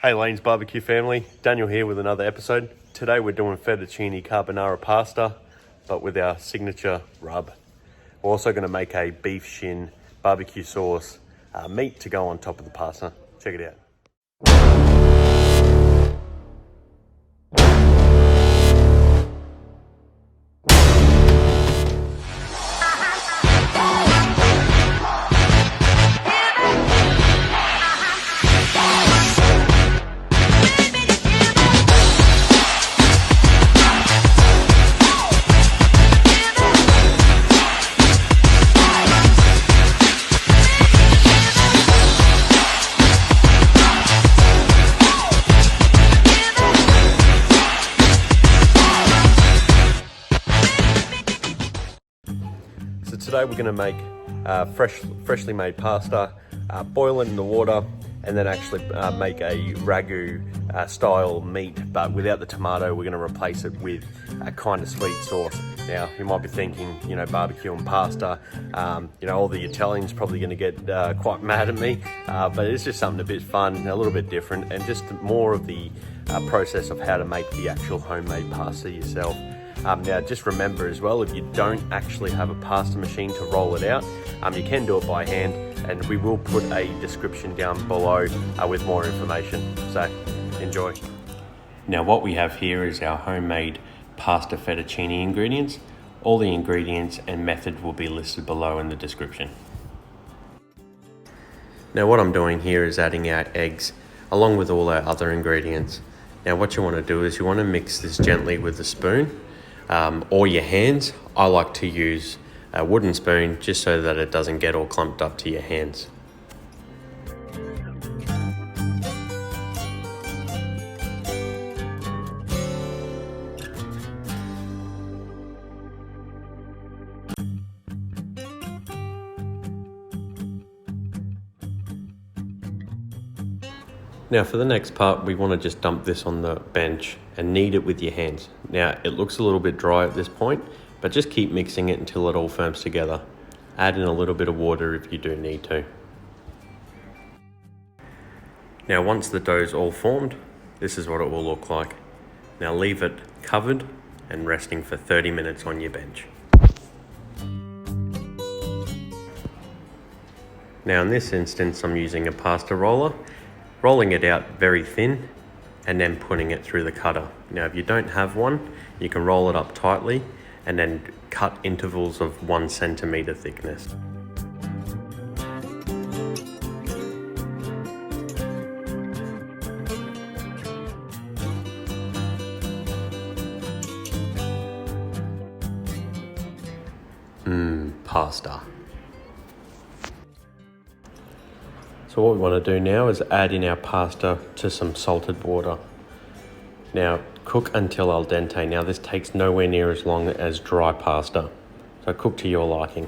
Hey Lane's Barbecue family, Daniel here with another episode. Today we're doing fettuccine carbonara pasta, but with our signature rub. We're also going to make a beef shin barbecue sauce meat to go on top of the pasta. Check it out. So today we're going to make freshly made pasta, boil it in the water, and then actually make a ragu style meat, but without the tomato. We're going to replace it with a kind of sweet sauce. Now you might be thinking, barbecue and pasta, all the Italians probably going to get quite mad at me, but it's just something a bit fun, a little bit different, and just more of the process of how to make the actual homemade pasta yourself. Now just remember as well, if you don't actually have a pasta machine to roll it out, you can do it by hand, and we will put a description down below with more information. So enjoy. Now what we have here is our homemade pasta fettuccine ingredients. All the ingredients and method will be listed below in the description. Now what I'm doing here is adding our eggs along with all our other ingredients. Now what you want to do is you want to mix this gently with a spoon or your hands. I like to use a wooden spoon just so that it doesn't get all clumped up to your hands. Now for the next part, we want to just dump this on the bench and knead it with your hands. Now it looks a little bit dry at this point, but just keep mixing it until it all firms together. Add in a little bit of water if you do need to. Now once the dough's all formed, this is what it will look like. Now leave it covered and resting for 30 minutes on your bench. Now in this instance, I'm using a pasta roller, rolling it out very thin and then putting it through the cutter. Now if you don't have one, you can roll it up tightly and then cut intervals of 1 centimeter thickness. Pasta. So what we want to do now is add in our pasta to some salted water. Now cook until al dente. Now this takes nowhere near as long as dry pasta, so cook to your liking.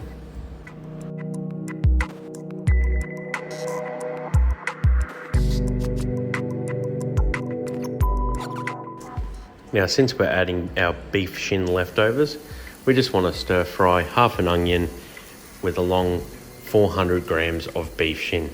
Now since we're adding our beef shin leftovers, we just want to stir fry half an onion with a long 400 grams of beef shin.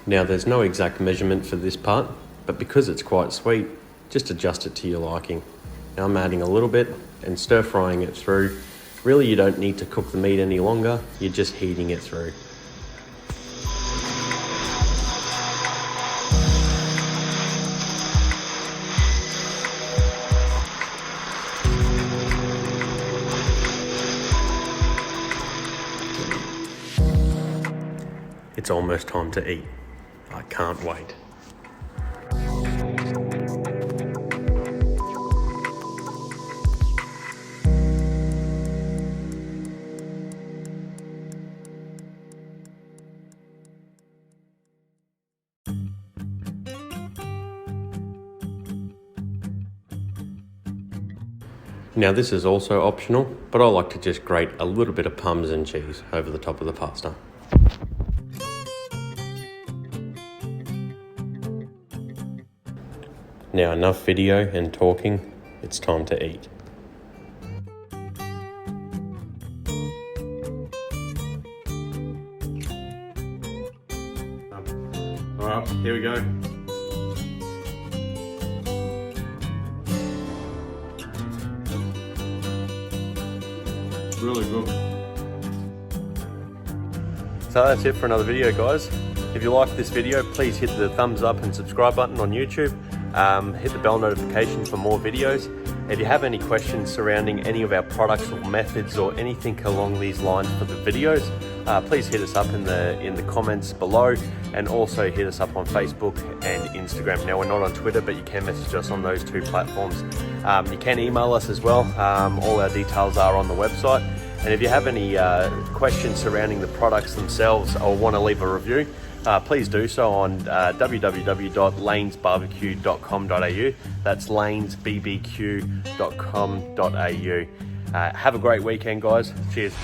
Now there's no exact measurement for this part, but because it's quite sweet, just adjust it to your liking. Now I'm adding a little bit and stir frying it through. Really you don't need to cook the meat any longer, you're just heating it through. It's almost time to eat. I can't wait. Now this is also optional, but I like to just grate a little bit of Parmesan cheese over the top of the pasta. Now enough video and talking, it's time to eat. All right, here we go. Really good. So that's it for another video, guys. If you like this video, please hit the thumbs up and subscribe button on YouTube. Hit the bell notification for more videos. If you have any questions surrounding any of our products or methods or anything along these lines for the videos, please hit us up in the comments below, and also hit us up on Facebook and Instagram. Now, we're not on Twitter, but you can message us on those two platforms. You can email us as well. All our details are on the website. And if you have any questions surrounding the products themselves or want to leave a review, please do so on www.lanesbbq.com.au. That's lanesbbq.com.au. Have a great weekend, guys. Cheers.